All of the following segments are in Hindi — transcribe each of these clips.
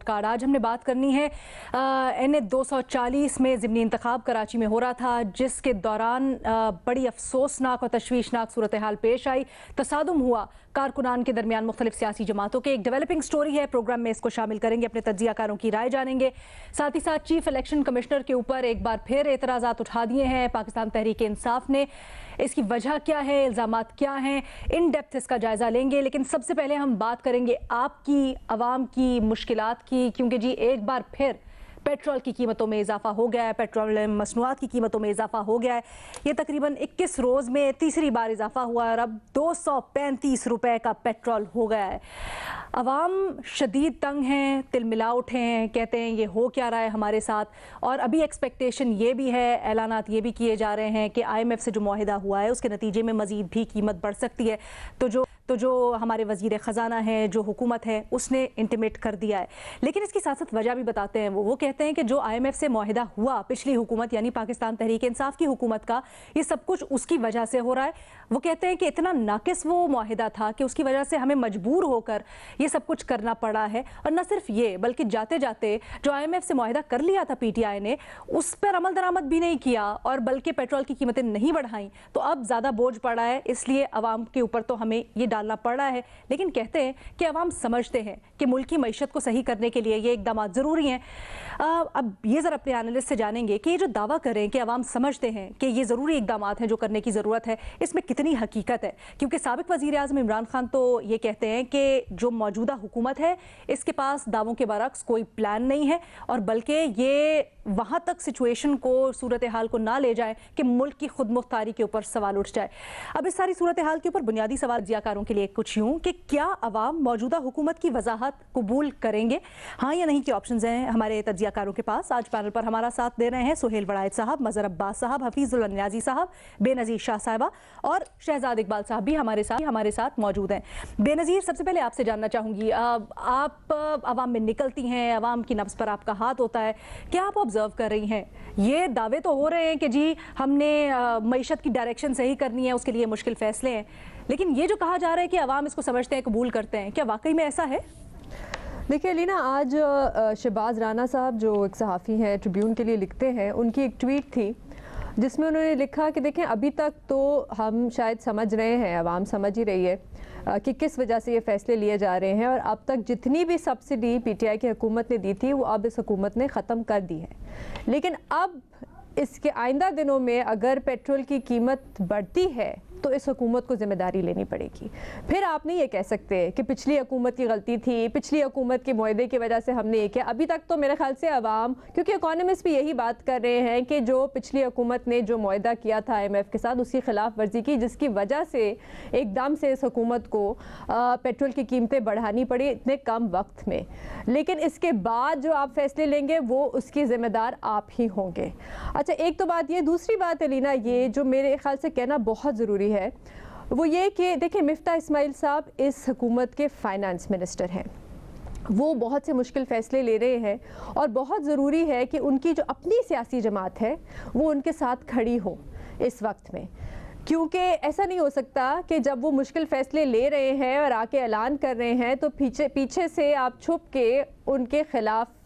कार्ड। आज हमने बात करनी है NA 240 में ज़िमनी इंतखाब कराची में हो रहा था, जिसके दौरान बड़ी अफसोसनाक और तशवीशनाक सूरत हाल पेश आई। तसादुम हुआ कारकुनान के दरमियान मुख्तलिफ सियासी जमातों के। एक डेवलपिंग स्टोरी है, प्रोग्राम में इसको शामिल करेंगे, अपने तज्जियाकारों की राय जानेंगे। साथ ही साथ चीफ इलेक्शन कमिश्नर के ऊपर एक बार फिर एतराज़ात उठा दिए हैं पाकिस्तान तहरीक इंसाफ ने। इसकी वजह क्या है, इल्ज़ामात क्या हैं, इन डेप्थ इसका जायज़ा लेंगे। लेकिन सबसे पहले हम बात करेंगे आपकी, आवाम की मुश्किलात की, क्योंकि जी एक बार फिर पेट्रोल की कीमतों में इजाफा हो गया है, पेट्रोलियम मसनूआत की कीमतों में इजाफा हो गया है। ये तकरीबन 21 रोज़ में तीसरी बार इजाफा हुआ है और अब 235 रुपए का पेट्रोल हो गया है। अवाम शदीद तंग हैं, तिलमिला उठे हैं, कहते हैं ये हो क्या रहा है हमारे साथ। और अभी एक्सपेक्टेशन ये भी है, ऐलानात ये भी किए जा रहे हैं कि IMF से जो मुआहिदा हुआ है उसके नतीजे में मज़ीद भी कीमत बढ़ सकती है। तो जो हमारे वज़ीर ख़ज़ाना है, जो हुकूमत है, उसने इंटीमेट कर दिया है। लेकिन इसकी साथ साथ वजह भी बताते हैं। वो कहते हैं कि जो IMF से मुआहिदा हुआ पिछली हुकूमत यानी पाकिस्तान तहरीक इंसाफ की हुकूमत का, ये सब कुछ उसकी वजह से हो रहा है। वो कहते हैं कि इतना नाकिस वो मुआहिदा था कि उसकी वजह से हमें मजबूर होकर ये सब कुछ करना पड़ा है। और न सिर्फ ये, बल्कि जाते जाते जो IMF से मुआहिदा कर लिया था PTI ने, उस पर अमल दरामद भी नहीं किया और बल्कि पेट्रोल की कीमतें नहीं बढ़ाई। तो अब ज़्यादा बोझ पड़ा है, इसलिए अवाम के ऊपर तो हमें ये डालना पड़ रहा है। लेकिन कहते हैं कि अवाम समझते हैं कि मुल्क की मईशत को सही करने के लिए ये इकदाम ज़रूरी हैं। अब ये ज़रा अपने एनालिस्ट से जानेंगे कि ये जो दावा करें कि अवाम समझते हैं कि ये ज़रूरी इकदाम हैं जो करने की ज़रूरत है, इसमें कितनी हकीकत है। क्योंकि साबिक वज़ीर आज़म इमरान खान तो ये कहते हैं कि जो मौजूदा हुकूमत है इसके पास दावों के बरक्स कोई प्लान नहीं है, और बल्कि ये वहाँ तक सिचुएशन को, सूरत हाल को ना ले जाए कि मुल्क की खुद मुख्तारी के ऊपर सवाल उठ जाए। अब इस सारी सूरत हाल के ऊपर बुनियादी सवाल जियाकारों के लिए कुछ यूँ कि क्या अवाम मौजूदा हुकूमत की वजाहत कबूल करेंगे, हाँ या नहीं के ऑप्शंस हैं हमारे तज्जियाकारों के पास। आज पैनल पर हमारा साथ दे रहे हैं सुहेल वड़ाइद साहब, मज़हर अब्बास साहब, हफीजुल नियाजी साहब, बेनज़ीर शाह साहिबा और शहजाद इकबाल साहब भी हमारे साथ मौजूद हैं। बेनज़ीर, सबसे पहले आपसे जानना चाहूँगी, आप अवाम में निकलती हैं, अवाम की नब्ज़ पर आपका हाथ होता है, क्या आप ऑब्जर्व कर रही हैं? ये दावे तो हो रहे हैं कि जी हमने मईशत की डायरेक्शन सही करनी है, उसके लिए मुश्किल फ़ैसले हैं, लेकिन ये जो कहा जा रहा है कि अवाम इसको समझते हैं, कबूल करते हैं, क्या वाकई में ऐसा है? देखिए लीना, आज शहबाज राना साहब जो एक सहाफ़ी हैं, ट्रिब्यून के लिए लिखते हैं, उनकी एक ट्वीट थी जिसमें उन्होंने लिखा कि देखें, अभी तक तो हम शायद समझ रहे हैं, आवाम समझ ही रही है कि किस वजह से ये फ़ैसले लिए जा रहे हैं, और अब तक जितनी भी सब्सिडी PTI की हुकूमत ने दी थी वो अब इस हुकूमत ने ख़त्म कर दी है। लेकिन अब इसके आइंदा दिनों में अगर पेट्रोल की कीमत बढ़ती है तो इस हुकूमत को ज़िम्मेदारी लेनी पड़ेगी। फिर आप नहीं ये कह सकते कि पिछली हुकूमत की गलती थी, पिछली हुकूमत के मुआहदे की वजह से हमने ये किया। अभी तक तो मेरे ख्याल से अवाम, क्योंकि इकोनॉमिस्ट भी यही बात कर रहे हैं कि जो पिछली हुकूमत ने जो मुआहदा किया था IMF के साथ, उसकी खिलाफ वर्जी की, जिसकी वजह से एकदम से इस हुकूमत को पेट्रोल की कीमतें बढ़ानी पड़ी इतने कम वक्त में। लेकिन इसके बाद जो आप फैसले लेंगे वो उसकी ज़िम्मेदार आप ही होंगे। अच्छा, एक तो बात ये, दूसरी बात है लीना, ये जो मेरे ख्याल से कहना बहुत ज़रूरी है वो ये कि देखिए, मिफ्ता इस्माइल साहब इस हुकूमत के फाइनेंस मिनिस्टर हैं। वो बहुत से मुश्किल फ़ैसले ले रहे हैं और बहुत ज़रूरी है कि उनकी जो अपनी सियासी जमात है वो उनके साथ खड़ी हो इस वक्त में, क्योंकि ऐसा नहीं हो सकता कि जब वो मुश्किल फ़ैसले ले रहे हैं और आके ऐलान कर रहे हैं तो पीछे से आप छुप के उनके ख़िलाफ़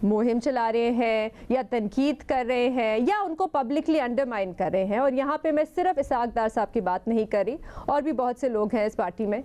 मुहिम चला रहे हैं या तनकीद कर रहे हैं या उनको पब्लिकली अंडरमाइन कर रहे हैं। और यहाँ पे मैं सिर्फ इसाक डार साहब की बात नहीं कर रही, और भी बहुत से लोग हैं इस पार्टी में।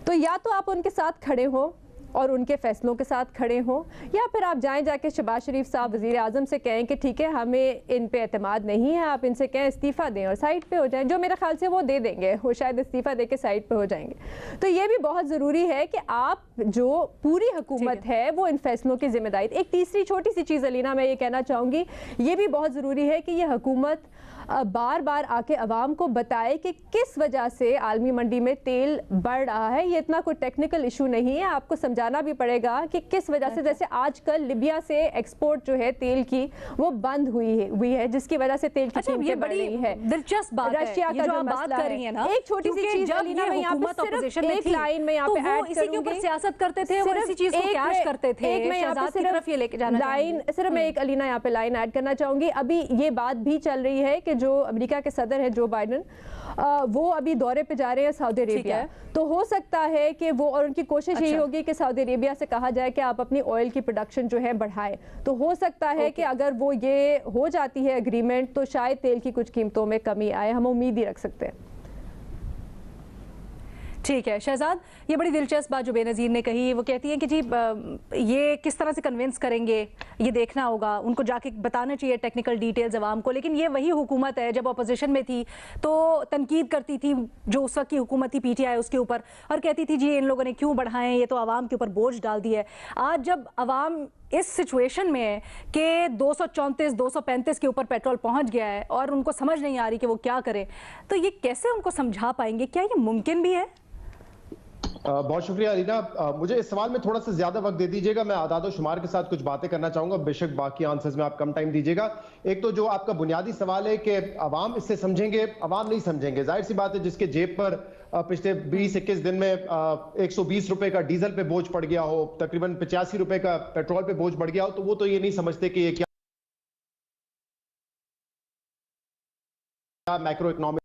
तो या तो आप उनके साथ खड़े हो और उनके फ़ैसलों के साथ खड़े हों, या फिर आप जाके शहबाज शरीफ साहब वज़ीर आज़म से कहें कि ठीक है, हमें इन पे एतमाद नहीं है, आप इनसे कहें इस्तीफ़ा दें और साइड पे हो जाएं, जो मेरे ख्याल से वो दे देंगे, वो शायद इस्तीफ़ा दे के साइड पे हो जाएंगे। तो ये भी बहुत ज़रूरी है कि आप जो पूरी हुकूमत है वो इन फैसलों की ज़िम्मेदारी। एक तीसरी छोटी सी चीज़ अलीना मैं ये कहना चाहूँगी, ये भी बहुत ज़रूरी है कि ये हुकूमत बार बार आके अवाम को बताए कि किस वजह से आलमी मंडी में तेल बढ़ रहा है। ये इतना कोई टेक्निकल इशू नहीं है, आपको समझाना भी पड़ेगा कि किस वजह से, जैसे आजकल लिबिया से एक्सपोर्ट जो है तेल की वो बंद हुई है जिसकी वजह से तेल की कीमतें बढ़ रही है। दिलचस्प बात है रशिया का जो बात कर रही है ना, एक छोटी सी चीज मैं यहाँ पे सिर्फ एक लाइन में यहाँ पे ऐड करूंगी, सियासत करते थे और इसी चीज को कैश करते थे। एक मैं यहाँ पे सिर्फ ये लेके जाना लाइन, सिर्फ मैं एक अलीना यहाँ पे लाइन ऐड करना चाहूंगी। अभी ये बात भी चल रही है कि जो अमेरिका के सदर है जो बाइडेन, वो अभी दौरे पे जा रहे हैं सऊदी अरेबिया, तो हो सकता है कि वो, और उनकी कोशिश यही होगी कि सऊदी अरेबिया से कहा जाए कि आप अपनी ऑयल की प्रोडक्शन जो है बढ़ाएं, तो हो सकता है कि अगर वो ये हो जाती है एग्रीमेंट तो शायद तेल की कुछ कीमतों में कमी आए, हम उम्मीद ही रख सकते हैं। ठीक है शहजाद, ये बड़ी दिलचस्प बात जो बेनज़ीर ने कही, वो कहती हैं कि जी ये किस तरह से कन्विंस करेंगे ये देखना होगा, उनको जाके बताना चाहिए टेक्निकल डिटेल्स अवाम को। लेकिन ये वही हुकूमत है जब अपोजिशन में थी तो तनकीद करती थी जो उस वक्त की हुकूमत थी PTI उसके ऊपर, और कहती थी जी इन लोगों ने क्यों बढ़ाएं, ये तो आवाम के ऊपर बोझ डाल दिया है। आज जब आवाम इस सिचुएशन में है कि 234 235 के ऊपर पेट्रोल पहुंच गया है और उनको समझ नहीं आ रही कि वो क्या करें, तो ये कैसे उनको समझा पाएंगे? क्या ये मुमकिन भी है? बहुत शुक्रिया अलीना, मुझे इस सवाल में थोड़ा सा ज्यादा वक्त दे दीजिएगा। मैं आदाद शुमार के साथ कुछ बातें करना चाहूंगा, बेशक बाकी आंसर्स में आप कम टाइम दीजिएगा। एक तो जो आपका बुनियादी सवाल है कि अवाम इससे समझेंगे, अवाम नहीं समझेंगे। जाहिर सी बात है, जिसके जेब पर पिछले 20-21 दिन में 120 रुपए का डीजल पे बोझ पड़ गया हो, तकरीबन 85 रुपए का पेट्रोल पे बोझ पड़ गया हो, तो वो तो ये नहीं समझते कि ये क्या मैक्रो इकोनॉमिक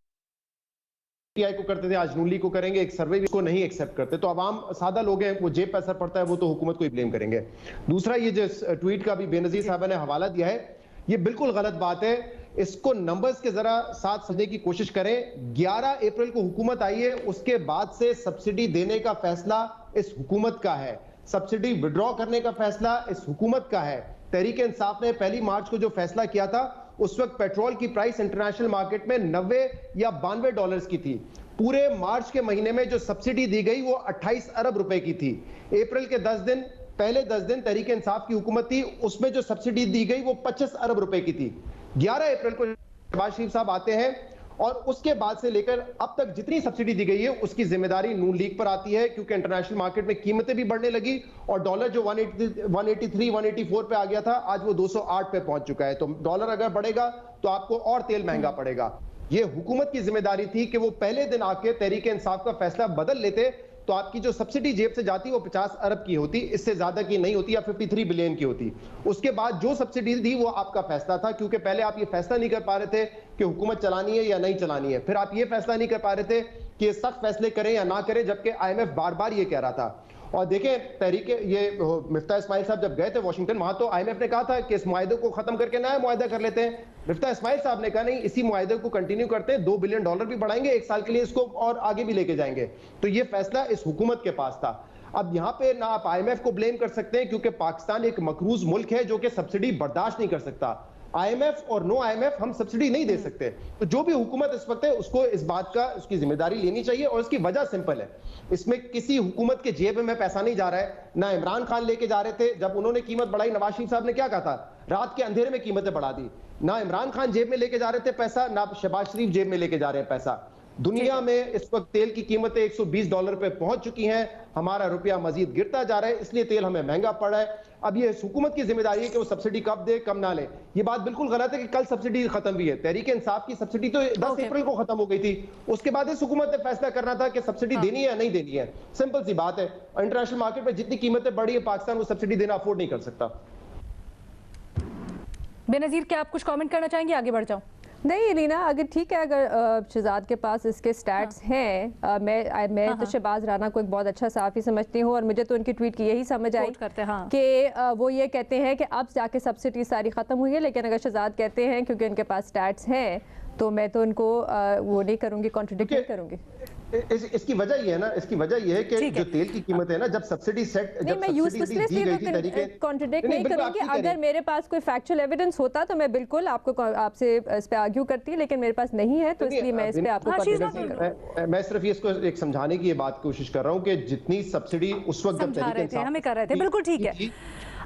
PTI को करते थे, आज नूली को करेंगे। एक सर्वे भी इसको नहीं एक्सेप्ट करते, तो आवाम सादा लोग हैं, वो जेब पे असर पड़ता है, वो तो हुकूमत को ही ब्लेम करेंगे। दूसरा, ये जो ट्वीट का भी बेनजीर साहब ने हवाला दिया है, ये बिल्कुल गलत बात है। इसको नंबर्स के जरा साथ समझने की कोशिश करें। 11 अप्रैल को हुकूमत आई है, उसके बाद से सब्सिडी देने का फैसला इस हुकूमत का है, सब्सिडी विड्रॉ करने का फैसला इस हुकूमत का है। तहरीक इंसाफ ने 1 मार्च को जो फैसला किया था, उस वक्त पेट्रोल की प्राइस इंटरनेशनल मार्केट में 90 या 92 डॉलर्स की थी। पूरे मार्च के महीने में जो सब्सिडी दी गई वो 28 अरब रुपए की थी। अप्रैल के 10 दिन, पहले 10 दिन तहरीक इंसाफ की हुकूमत थी, उसमें जो सब्सिडी दी गई वो 25 अरब रुपए की थी। 11 अप्रैल को शहबाज शरीफ साहब आते हैं और उसके बाद से लेकर अब तक जितनी सब्सिडी दी गई है उसकी जिम्मेदारी नून लीग पर आती है, क्योंकि इंटरनेशनल मार्केट में कीमतें भी बढ़ने लगी और डॉलर जो 183 184 पे आ गया था, आज वो 208 पे पहुंच चुका है। तो डॉलर अगर बढ़ेगा तो आपको और तेल महंगा पड़ेगा। ये हुकूमत की जिम्मेदारी थी कि वो पहले दिन आके तहरीक इंसाफ का फैसला बदल लेते, तो आपकी जो सब्सिडी जेब से जाती वो 50 अरब की होती, इससे ज्यादा की नहीं होती, या 53 बिलियन की होती। उसके बाद जो सब्सिडी दी वो आपका फैसला था, क्योंकि पहले आप ये फैसला नहीं कर पा रहे थे कि हुकूमत चलानी है या नहीं चलानी है। फिर आप ये फैसला नहीं कर पा रहे थे कि ये सख्त फैसले करें या ना करें, जबकि IMF बार बार ये कह रहा था। और देखें, तहरीक ये मिफ्ता इस्माइल साहब जब गए थे वॉशिंगटन, वहां तो IMF ने कहा था कि इस मुआहदे को खत्म करके नया मुआहदा कर लेते हैं। मिफ्ता इस्माइल साहब ने कहा नहीं, इसी मुआहदे को कंटिन्यू करते हैं, $2 बिलियन भी बढ़ाएंगे 1 साल के लिए, इसको और आगे भी लेके जाएंगे। तो ये फैसला इस हुकूमत के पास था। अब यहाँ पे ना आप IMF को ब्लेम कर सकते हैं, क्योंकि पाकिस्तान एक मकरूज मुल्क है जो कि सब्सिडी बर्दाश्त नहीं कर सकता। IMF और नो IMF हम सब्सिडी नहीं दे सकते। तो जो भी हुकूमत इस वक्त है उसको इस बात का उसकी जिम्मेदारी लेनी चाहिए, और इसकी वजह सिंपल है, इसमें किसी हुकूमत के जेब में पैसा नहीं जा रहा है। ना इमरान खान लेके जा रहे थे, जब उन्होंने कीमत बढ़ाई नवाज शरीफ साहब ने क्या कहा था, रात के अंधेरे में कीमतें बढ़ा दी। ना इमरान खान जेब में लेके जा रहे थे पैसा, ना शहबाज शरीफ जेब में लेके जा रहे हैं पैसा। दुनिया में इस वक्त तेल की कीमतें $120 पे पहुंच चुकी हैं, हमारा रुपया मजीद गिरता जा रहा है, इसलिए तेल हमें महंगा पड़ रहा है। अब ये हुकूमत की जिम्मेदारी है कि वो सब्सिडी कब दे कब ना ले। ये बात बिल्कुल गलत है कि कल सब्सिडी खत्म हुई है। तहरीक इंसाफ की सब्सिडी तो 10 अप्रैल को खत्म हो गई थी, उसके बाद इस हुकूमत ने फैसला करना था कि सब्सिडी देनी है या नहीं देनी है। सिंपल सी बात है, इंटरनेशनल मार्केट में जितनी कीमतें बढ़ी है, पाकिस्तान वो सब्सिडी देना अफोर्ड नहीं कर सकता। बेनजीर, क्या आप कुछ कमेंट करना चाहेंगे? आगे बढ़ जाऊं। नहीं एलिना, अगर ठीक है, अगर शहजाद के पास इसके स्टैट्स हैं, मैं तो शहबाज राना को एक बहुत अच्छा सहाफ़ी समझती हूँ, और मुझे तो उनकी ट्वीट की यही समझ आई कि वो ये कहते हैं कि अब जाके सब्सिडी सारी ख़त्म हुई है। लेकिन अगर शहजाद कहते हैं क्योंकि उनके पास स्टैट्स हैं, तो मैं तो उनको वो नहीं करूँगी, कॉन्ट्रडिक्ट नहीं करूँगी। इसकी वजह ये है ना, इसकी वजह ये है कि जो तेल की कीमत है ना, जब सब्सिडी सेट, नहीं, मैं यूजलेसली कॉन्ट्रडिक्ट नहीं करूँगी। अगर मेरे पास कोई फैक्चुअल एविडेंस होता तो मैं बिल्कुल आपसे इस पे आर्ग्यू करती, लेकिन मेरे पास नहीं है, तो इसलिए मैं इस पे आपको कॉन्ट्रडिक्ट नहीं करूँगी। मैं सिर्फ इसको एक समझाने की ये बात कोशिश कर रहा हूँ कि जितनी सब्सिडी उस वक्त जब समझा रहे थे, हमें कर रहे थे, बिल्कुल ठीक है,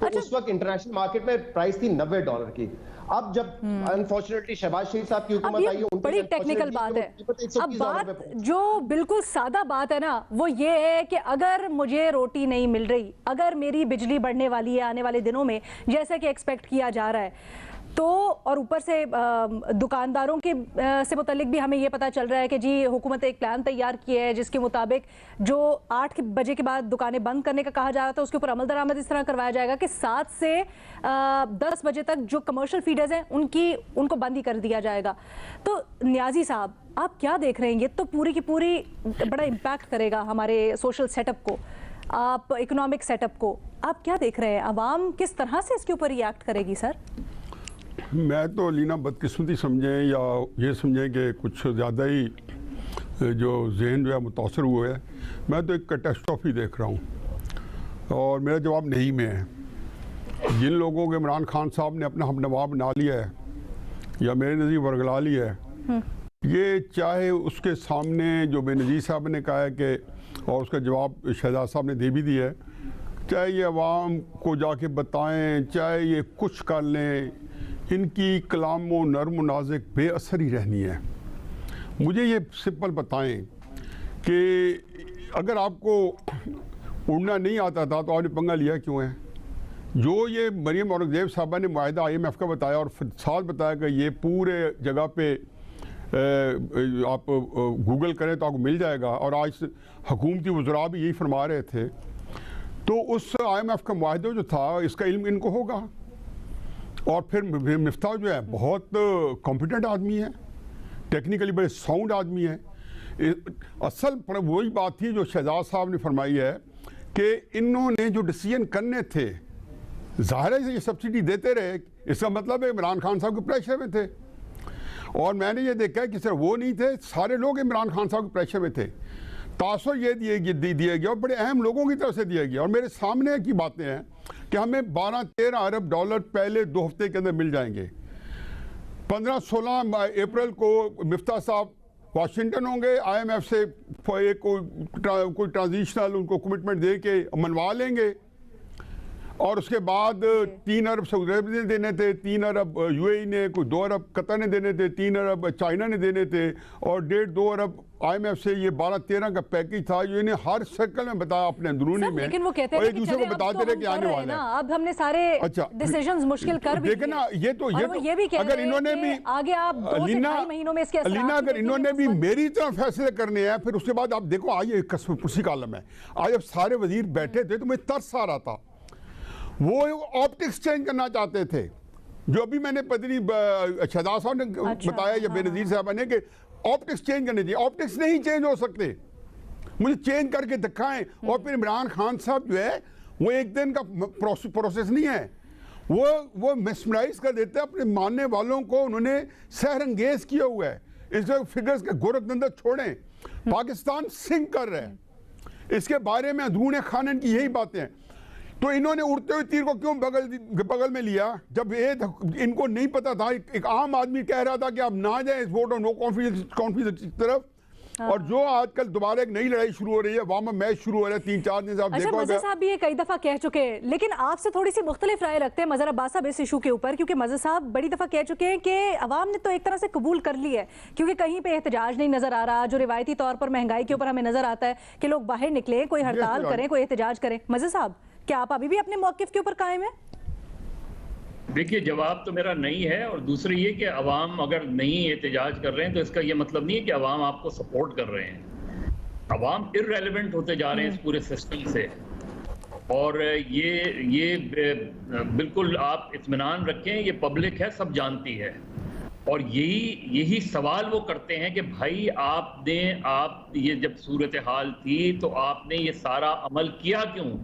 तो उस वक्त इंटरनेशनल मार्केट में प्राइस थी $90 की। अब जब अनफॉर्चुनेटली शहबाज शरीफ साहब की हुकूमत आई है, बड़ी टेक्निकल बात है। अब बात जो बिल्कुल सादा बात है ना, वो ये है कि अगर मुझे रोटी नहीं मिल रही, अगर मेरी बिजली बढ़ने वाली है आने वाले दिनों में जैसे कि एक्सपेक्ट किया जा रहा है, तो और ऊपर से दुकानदारों के से मुतल्लिक भी हमें ये पता चल रहा है कि जी हुकूमत एक प्लान तैयार किया है जिसके मुताबिक जो 8 बजे के बाद दुकानें बंद करने का कहा जा रहा था, उसके ऊपर अमल दरामद इस तरह करवाया जाएगा कि 7 से 10 बजे तक जो कमर्शियल फीडर्स हैं उनको बंद ही कर दिया जाएगा। तो नियाजी साहब, आप क्या देख रहे हैं? ये तो पूरी की पूरी बड़ा इम्पैक्ट करेगा हमारे सोशल सेटअप को। आप इकोनॉमिक सेटअप को आप क्या देख रहे हैं? अवाम किस तरह से इसके ऊपर रिएक्ट करेगी सर? मैं तो लीना बदकिस्मती समझें या ये समझें कि कुछ ज़्यादा ही जो जहन जो है मुतासर हुए है, मैं तो एक कैटास्ट्रॉफी देख रहा हूँ और मेरा जवाब नहीं में है। जिन लोगों को इमरान खान साहब ने अपना हम नवाब बना लिया है या मेरे नज़ीर वर्गला लिया है, ये चाहे उसके सामने जो बेनज़ीर साहब ने कहा है कि और उसका जवाब शहजाद साहब ने दे भी दिया है, चाहे ये अवाम को जाके बताएं, चाहे ये कुछ कर लें, इनकी कलाम व नर्म नाज़िक बेअसर ही रहनी है। मुझे ये सिंपल बताएं कि अगर आपको उड़ना नहीं आता था तो आपने पंगा लिया क्यों है? जो ये मरियम औरंगज़ेब साहबा ने मुआहिदा IMF का बताया और साथ बताया कि ये पूरे जगह पे आप गूगल करें तो आपको मिल जाएगा, और आज हुकूमती वज़रा भी यही फरमा रहे थे, तो उस IMF का मुआहिदा जो था इसका इल्म इनको होगा। और फिर मिफ्ताह जो है बहुत कॉम्पिटेंट आदमी है, टेक्निकली बड़े साउंड आदमी है। असल वही बात थी जो शहजाद साहब ने फरमाई है कि इन्होंने जो डिसीजन करने थे, ज़ाहिर है ये सब्सिडी देते रहे, इसका मतलब है इमरान खान साहब के प्रेशर में थे। और मैंने ये देखा है कि सिर्फ वो नहीं थे, सारे लोग इमरान खान साहब के प्रेशर में थे। तासुर ये दिया गया और बड़े अहम लोगों की तरफ से दिया गया। और मेरे सामने की बातें हैं कि हमें 12-13 अरब डॉलर पहले 2 हफ्ते के अंदर मिल जाएंगे। 15-16 अप्रैल को मिफ्ताह साहब वाशिंगटन होंगे, IMF से कोई ट्रांजिशनल उनको कमिटमेंट दे के मनवा लेंगे, और उसके बाद 3 अरब सऊदी अरब ने देने थे, 3 अरब UAE ने, कोई 2 अरब कतर ने देने थे, 3 अरब चाइना ने देने थे, और 1.5-2 अरब IMF से ये 12-13 का पैकेज था जो इन्हें हर सर्कल में बताया अपने अंदरूनी में, लेकिन वो कहते और हैं एक दूसरे को बताते रहे कि आने वाला है। अब हमने सारे डिसीजंस मुश्किल कर भी देखे ना, ये तो अगर इन्होंने भी आगे आप 2 से 2.5 महीनों में इसके लीना अगर इन्होंने भी मेरी तरह फैसले करने हैं, फिर उसके बाद आप देखो आज ये कसमपुसी का आलम है। आज जब सारे वजीर बैठे थे तो मुझे तरस आ रहा था, वो ऑप्टिक्स चेंज करना चाहते थे, जो अभी मैंने पत्नी शहजाद साहब ने बताया या बेनज़ीर साहब ने कि ऑप्टिक्स चेंज करने चाहिए। ऑप्टिक्स नहीं चेंज हो सकते, मुझे चेंज करके दिखाएं। और फिर इमरान खान साहब जो है वो एक दिन का प्रोसेस नहीं है, वो मिसमराइज कर देते हैं अपने मानने वालों को। उन्होंने सहरंगेज किया हुआ है। इस फिगर्स के गोरखधंधा छोड़ें, पाकिस्तान सिंक कर रहा है, इसके बारे में अंदरूनी खानन की यही बातें हैं। तो इन्होंने उड़ते हुए तीर को क्यों बगल में लिया, जब ये इनको नहीं पता था? एक आम आदमी कह रहा था कि आप ना जाएं इस वोट और नो कॉन्फिडेंस की तरफ। और जो आजकल दोबारा एक नई लड़ाई शुरू हो रही है, वहां में मैच शुरू हो रहा है 3-4 दिन से, आप देखो। मज़हर साहब भी ये कई दफा कह चुके हैं, लेकिन आपसे थोड़ी सी मुख्तलिफ राय रखते हैं मज़हर अब्बास साहब इस इशू के ऊपर, क्योंकि मज़हर साहब बड़ी दफा कह चुके हैं कि अवाम ने तो एक तरह से कबूल कर ली है, क्योंकि कहीं पे एहतजाज नहीं नजर आ रहा। जो रिवायती तौर पर महंगाई के ऊपर हमें नजर आता है कि लोग बाहर निकले, कोई हड़ताल करें, कोई एहतजाज करें। मज़हर साहब, क्या आप अभी भी अपने मौकिफ के ऊपर कायम है? देखिए, जवाब तो मेरा नहीं है। और दूसरी ये कि अवाम अगर नहीं एहतजाज कर रहे हैं तो इसका ये मतलब नहीं है कि अवाम आपको सपोर्ट कर रहे हैं। अवाम इररेलेवेंट होते जा रहे हैं इस पूरे सिस्टम से। और ये बिल्कुल आप इत्मीनान रखें, ये पब्लिक है, सब जानती है। और यही सवाल वो करते हैं कि भाई आप ये जब सूरत हाल थी तो आपने ये सारा अमल किया क्यों?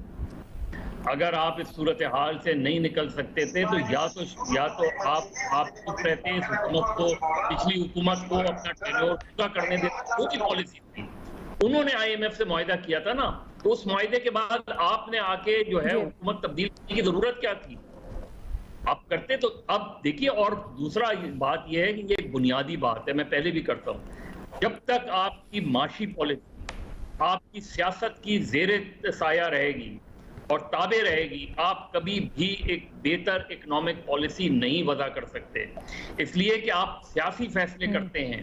अगर आप इस सूरत हाल से नहीं निकल सकते थे तो या तो आप चुप रहते, इस हुकूमत को, पिछली हुकूमत को अपना टेन्योर पूरा करने देते। वो की पॉलिसी थी, उन्होंने IMF से मुआहिदा किया था ना, तो उस मुआहिदे के बाद आपने आके जो है हुकूमत तब्दील करने की जरूरत क्या थी? आप करते तो। अब देखिए, और दूसरा बात यह है कि ये एक बुनियादी बात है, मैं पहले भी करता हूँ, जब तक आपकी माशी पॉलिसी, आपकी सियासत की ज़ेरे साया रहेगी और ताबे रहेगी, आप कभी भी एक बेहतर इकोनॉमिक पॉलिसी नहीं वज़ा कर सकते। इसलिए कि आप सियासी फैसले करते हैं,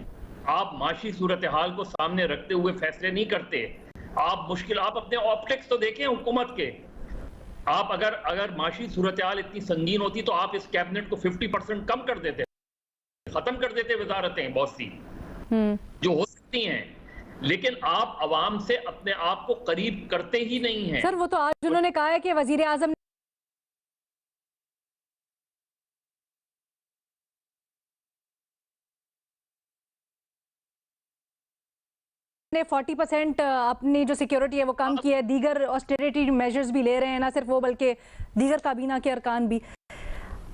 आप माशी सूरत हाल को सामने रखते हुए फैसले नहीं करते। आप अपने ऑप्टिक्स तो देखें हुकूमत के। आप अगर माशी सूरत हाल इतनी संगीन होती तो आप इस कैबिनेट को 50% कम कर देते, खत्म कर देते वजारतें बहुत सी जो हो सकती हैं। लेकिन आप अवाम से अपने आप को करीब करते ही नहीं हैं। सर, वो तो आज उन्होंने कहा है कि वजीर आजम ने 40% अपनी जो सिक्योरिटी है वो कम की है, दीगर ऑस्टेरिटी मेजर्स भी ले रहे हैं, ना सिर्फ वो बल्कि दीगर काबीना के अरकान भी।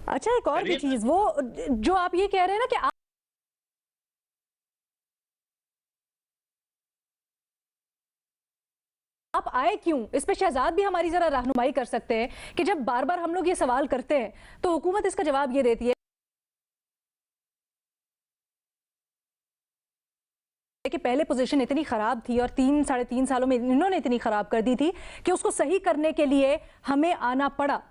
अच्छा, एक और भी चीज, वो जो आप ये कह रहे हैं ना कि आप आए क्यों, इस पे शहजाद भी हमारी जरा रहनुमाई कर सकते हैं कि जब बार बार हम लोग ये सवाल करते हैं तो हुकूमत इसका जवाब ये देती है कि पहले पोजीशन इतनी खराब थी और 3-3.5 सालों में इन्होंने इतनी खराब कर दी थी कि उसको सही करने के लिए हमें आना पड़ा।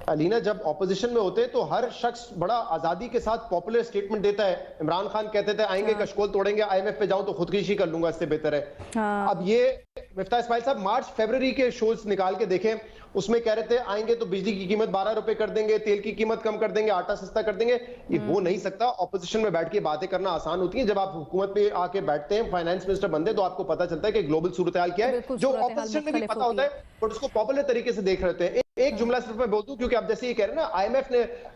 अलीना, जब ऑपोजिशन में होते तो हर शख्स बड़ा आजादी के साथ पॉपुलर स्टेटमेंट देता है। इमरान खान कहते थे आएंगे कशकोल तोड़ेंगे, IMF पे जाऊं तो खुदकुशी कर लूंगा, इससे बेहतर है। अब ये मिफ्ता इस्माइल साहब मार्च फरवरी के शोज निकाल के देखें, उसमें कह रहे थे आएंगे तो बिजली की कीमत 12 रुपए कर देंगे, तेल की कीमत कम कर देंगे, आटा सस्ता कर देंगे। ये हो नहीं सकता। ऑपोजिशन में बैठ के बातें करना आसान होती है, जब आप हुकूमत में आके बैठते हैं, फाइनेंस मिनिस्टर बनते तो आपको पता चलता है कि ग्लोबल सूरत हाल क्या है, जो ऑपोजिशन में भी पता होता है, बट उसको पॉपुलर तरीके से देख रहे होते हैं। एक जुमला सिर्फ मैं बोल दूं, क्योंकि आप जैसे ये कह रहे हैं ना,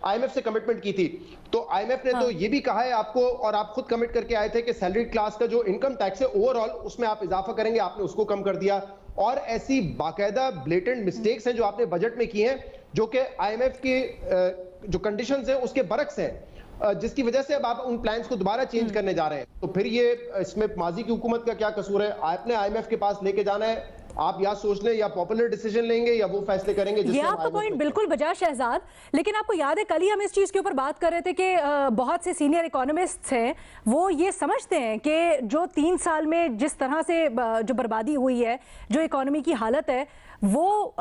IMF से कमिटमेंट की थी, तो IMF ने तो ये भी कहा है आपको, और आप खुद कमिट करके आए थे कि सैलरी क्लास का जो इनकम टैक्स है ओवरऑल उसमें आप इजाफा करेंगे, आपने उसको कम कर दिया। और ऐसी बाकायदा ब्लेटेंट मिस्टेक्स हैं जो आपने बजट में की हैं, जो कि IMF की जो कंडीशंस हैं उसके बरक्स हैं, जिसकी वजह से अब आप उन प्लान्स को दोबारा चेंज करने जा रहे हैं। तो फिर ये इसमें माजी की हुकूमत का क्या कसूर है? आपने IMF के पास लेके जाना है, आप या सोच लें या पॉपुलर डिसीजन लेंगे या वो फैसले करेंगे। ये आपका पॉइंट बिल्कुल बजा शहजाद, लेकिन आपको याद है कल ही हम इस चीज के ऊपर बात कर रहे थे कि बहुत से सीनियर इकोनॉमिस्ट्स हैं, वो ये समझते हैं कि जो 3 साल में जिस तरह से जो बर्बादी हुई है, जो इकोनॉमी की हालत है, वो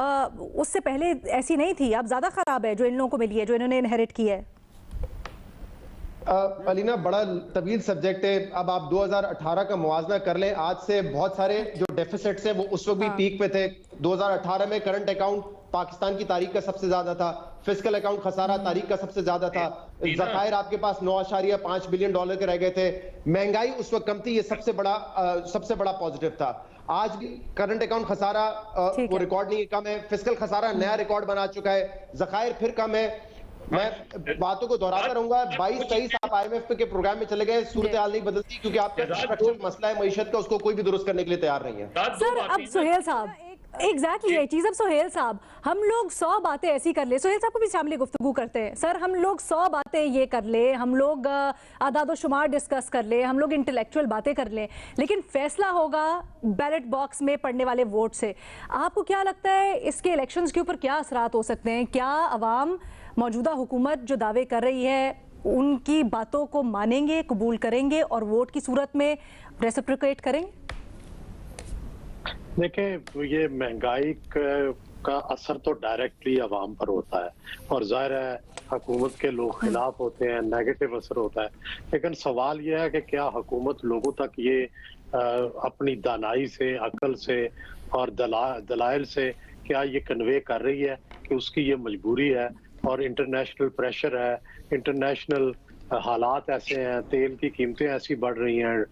उससे पहले ऐसी नहीं थी, अब ज्यादा खराब है जो इन लोगों को मिली है, जो इन्होंने इनहेरिट की है। अलीना, बड़ा तवील सब्जेक्ट है। अब आप 2018 का मुवाजना कर लें, आज से बहुत सारे जो डेफिसिट्स हैं वो उस वक्त भी पीक पे थे। 2018 में करंट अकाउंट पाकिस्तान की तारीख का सबसे ज्यादा था, फिस्कल अकाउंट खसारा तारीख का सबसे ज्यादा था, ज़खायर आपके पास $9.5 बिलियन के रह गए थे, महंगाई उस वक्त कम थी, ये सबसे बड़ा पॉजिटिव था। आज करंट अकाउंट खसारा वो रिकॉर्ड नहीं कम है, फिस्कल खसारा नया रिकॉर्ड बना चुका है, ज़खायर फिर कम है। मैं बातों को दोहराता रहूंगा, 22-23 आप IMF के प्रोग्राम में चले गए, सूरत हाल नहीं बदलती, क्योंकि आपका स्ट्रक्चरल मसला है मईशत का, उसको कोई भी दुरुस्त करने के लिए तैयार नहीं है। सर, अब सुहेल साहब, एग्जैक्टली ये चीज, अब सुहेल साहब, हम लोग 100 बातें ऐसी कर ले, सुहेल साहब को भी शामिल गुफ्तगू करते हैं सर, हम लोग 100 बातें ये कर ले, हम लोग आदाद व शुमार डिस्कस कर ले, हम लोग इंटेलेक्चुअल बातें कर ले, लेकिन फैसला होगा बैलेट बॉक्स में पड़ने वाले वोट से। आपको क्या लगता है इसके इलेक्शंस के ऊपर क्या असरात हो सकते हैं? क्या अवाम मौजूदा हुकूमत जो दावे कर रही है उनकी बातों को मानेंगे, कबूल करेंगे और वोट की सूरत में रेसिप्रोकेट करेंगे? देखिए, ये महंगाई का असर तो डायरेक्टली अवाम पर होता है, और जाहिर है हुकूमत के लोग खिलाफ होते हैं, नेगेटिव असर होता है। लेकिन सवाल यह है कि क्या हुकूमत लोगों तक ये अपनी दानाई से, अकल से और दलाइल से क्या ये कन्वे कर रही है कि उसकी ये मजबूरी है, और इंटरनेशनल प्रेशर है, इंटरनेशनल हालात ऐसे हैं, तेल की कीमतें ऐसी बढ़ रही हैं,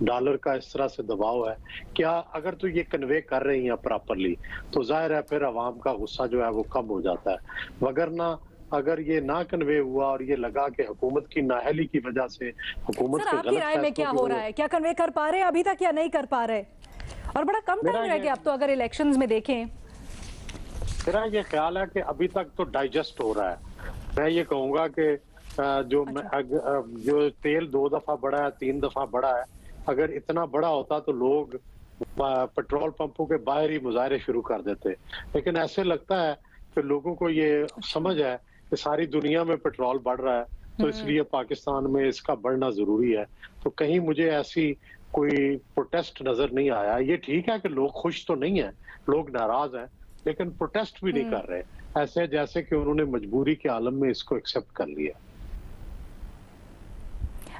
डॉलर का इस तरह से दबाव है, क्या अगर तो ये कन्वे कर रही हैं प्रॉपरली तो जाहिर है फिर अवाम का गुस्सा जो है वो कम हो जाता है। वगरना अगर ये ना कन्वे हुआ और ये लगा कि हुकूमत की नाअहली की वजह से हुकूमत के आपकी राय में क्या हो रहा है? क्या कन्वे कर पा रहे हैं अभी तक या नहीं कर पा रहे? और बड़ा कम टाइम रह गया अब तो, अगर इलेक्शंस में देखें। मेरा ये ख्याल है कि अभी तक तो डाइजेस्ट हो रहा है। मैं ये कहूँगा कि जो तेल 2 दफा बढ़ा है, 3 दफा बढ़ा है, अगर इतना बड़ा होता तो लोग पेट्रोल पंपों के बाहर ही मुजाहरे शुरू कर देते। लेकिन ऐसे लगता है कि लोगों को ये समझ है कि सारी दुनिया में पेट्रोल बढ़ रहा है, तो इसलिए पाकिस्तान में इसका बढ़ना जरूरी है। तो कहीं मुझे ऐसी कोई प्रोटेस्ट नजर नहीं आया। ये ठीक है कि लोग खुश तो नहीं है, लोग नाराज हैं, लेकिन प्रोटेस्ट भी नहीं कर रहे, ऐसे जैसे कि उन्होंने मजबूरी के आलम में इसको एक्सेप्ट कर लिया।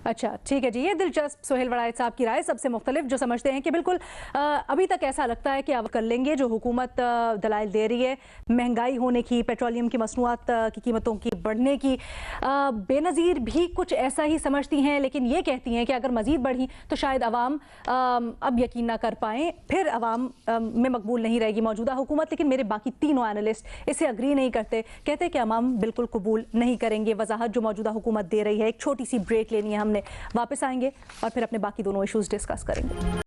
अच्छा, ठीक है जी, ये दिलचस्प सुहेल वड़ाइद साहब की राय, सबसे मुख्तलिफ, जो समझते हैं कि बिल्कुल अभी तक ऐसा लगता है कि अब कर लेंगे जो हुकूमत दलाइल दे रही है, महंगाई होने की, पेट्रोलियम की मसनूआत की कीमतों की बढ़ने की। बेनज़ीर भी कुछ ऐसा ही समझती हैं, लेकिन ये कहती हैं कि अगर मज़ीद बढ़ी तो शायद अवाम अब यकीन ना कर पाएँ, फिर अवाम में मकबूल नहीं रहेगी मौजूदा हुकूमत। लेकिन मेरे बाकी तीनों एनालिस्ट इससे अग्री नहीं करते, कहते हैं कि अवाम बिल्कुल कबूल नहीं करेंगे वजाहत जो मौजूदा हुकूमत दे रही है। एक छोटी सी ब्रेक लेनी है हमने, वापस आएंगे और फिर अपने बाकी दोनों इश्यूज डिस्कस करेंगे।